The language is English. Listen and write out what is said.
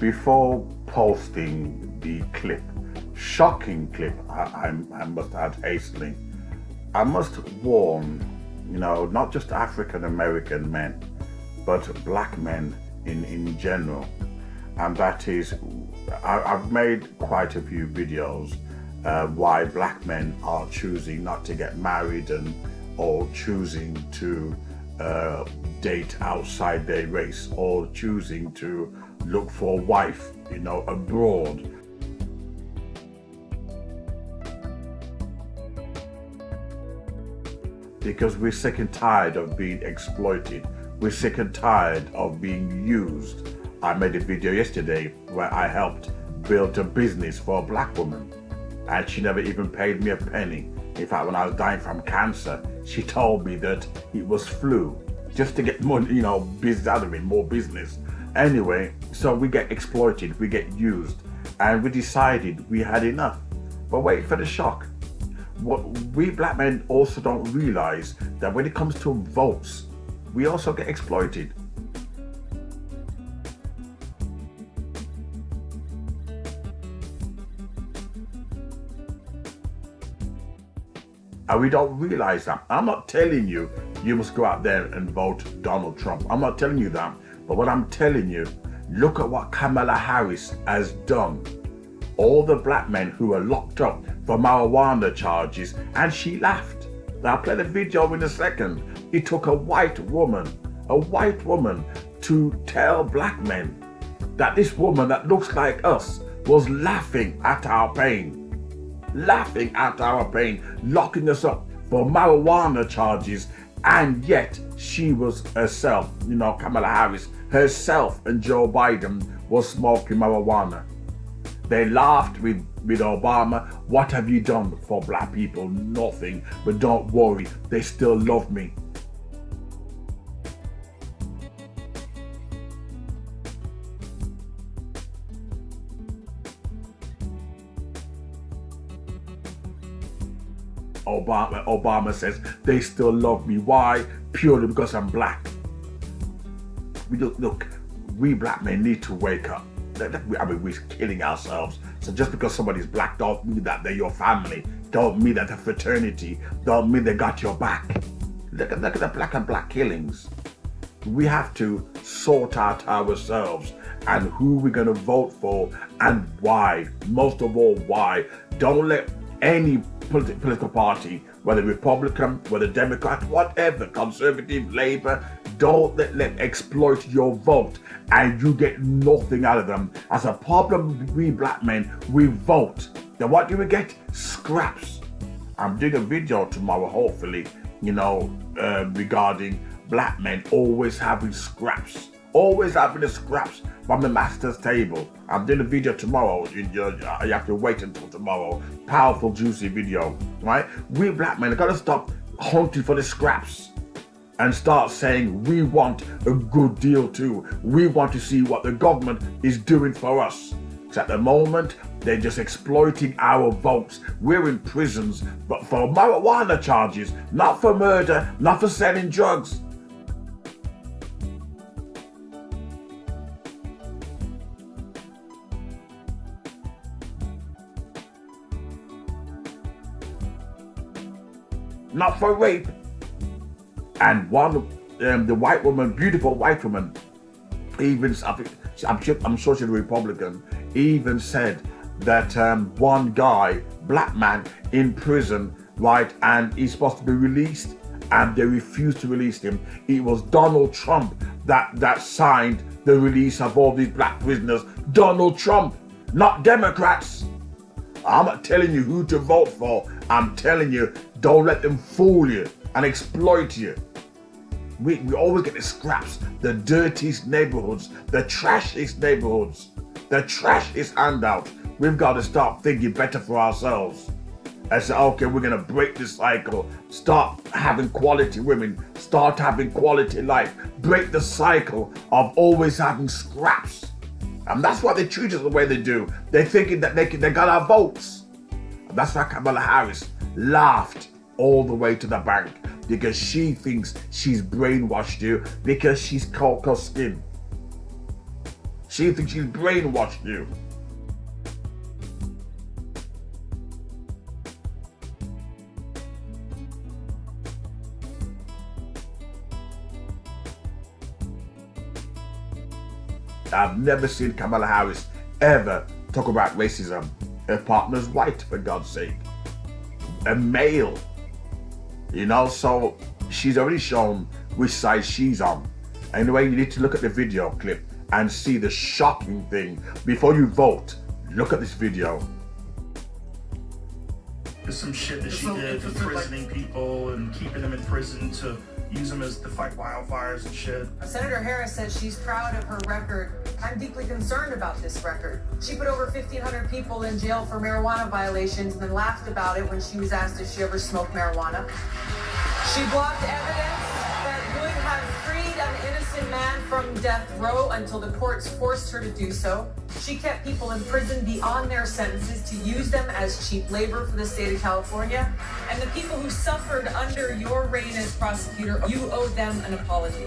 Before posting the clip, shocking clip, I must add hastily, I must warn, not just African American men, but black men in general. And that is, I've made quite a few videos why black men are choosing not to get married or choosing to date outside their race, or choosing to look for a wife, abroad. Because we're sick and tired of being exploited. We're sick and tired of being used. I made a video yesterday where I helped build a business for a black woman, and she never even paid me a penny. In fact, when I was dying from cancer, she told me that it was flu, just to get more, business out of me, more business. Anyway, so we get exploited, we get used, and we decided we had enough. But wait for the shock. What we black men also don't realize that when it comes to votes, we also get exploited. And we don't realize that. I'm not telling you must go out there and vote Donald Trump. I'm not telling you that. But what I'm telling you, look at what Kamala Harris has done. All the black men who are locked up for marijuana charges, and she laughed. I'll play the video in a second. It took a white woman to tell black men that this woman that looks like us was laughing at our pain, locking us up for marijuana charges, and yet she was herself, Kamala Harris herself and Joe Biden was smoking marijuana. They laughed with Obama. What have you done for black people? Nothing, but don't worry, they still love me. Obama says they still love me. Why? Purely because I'm black. Look, we black men need to wake up. We're killing ourselves. So just because somebody's black don't mean that they're your family, don't mean that they're fraternity, don't mean they got your back. Look at the black and black killings. We have to sort out ourselves and who we're going to vote for and why. Most of all, why. Don't let any political party, whether Republican, whether Democrat, whatever, Conservative, Labour, don't let them exploit your vote and you get nothing out of them. As a problem, we black men, we vote. Then what do we get? Scraps. I'm doing a video tomorrow, hopefully, regarding black men always having scraps. Always having the scraps from the master's table. I'm doing a video tomorrow. You have to wait until tomorrow. Powerful, juicy video, right? We black men have got to stop hunting for the scraps and start saying we want a good deal too. We want to see what the government is doing for us. Because at the moment, they're just exploiting our votes. We're in prisons, but for marijuana charges, not for murder, not for selling drugs. Not for rape. And the white woman, beautiful white woman, even, I'm sure she's a Republican, even said that one guy, black man, in prison, right, and he's supposed to be released, and they refused to release him. It was Donald Trump that signed the release of all these black prisoners. Donald Trump, not Democrats. I'm not telling you who to vote for. I'm telling you, don't let them fool you and exploit you. We always get the scraps, the dirtiest neighborhoods, the trashiest neighborhoods, the trashiest handout. We've got to start thinking better for ourselves. And say, okay, we're going to break this cycle, start having quality women, start having quality life, break the cycle of always having scraps. And that's why they treat us the way they do. They're thinking that they got our votes. And that's why Kamala Harris laughed all the way to the bank, because she thinks she's brainwashed you because she's cocoa skin. She thinks she's brainwashed you. I've never seen Kamala Harris ever talk about racism. Her partner's white, for God's sake. A male. You know, so she's already shown which side she's on. Anyway, you need to look at the video clip and see the shocking thing. Before you vote, look at this video. There's some shit that she did, imprisoning people and keeping them in prison to use them to fight wildfires and shit. Senator Harris says she's proud of her record. I'm deeply concerned about this record. She put over 1,500 people in jail for marijuana violations and then laughed about it when she was asked if she ever smoked marijuana. She blocked evidence that would have freed an innocent man from death row until the courts forced her to do so. She kept people in prison beyond their sentences to use them as cheap labor for the state of California. And the people who suffered under your reign as prosecutor, you owe them an apology.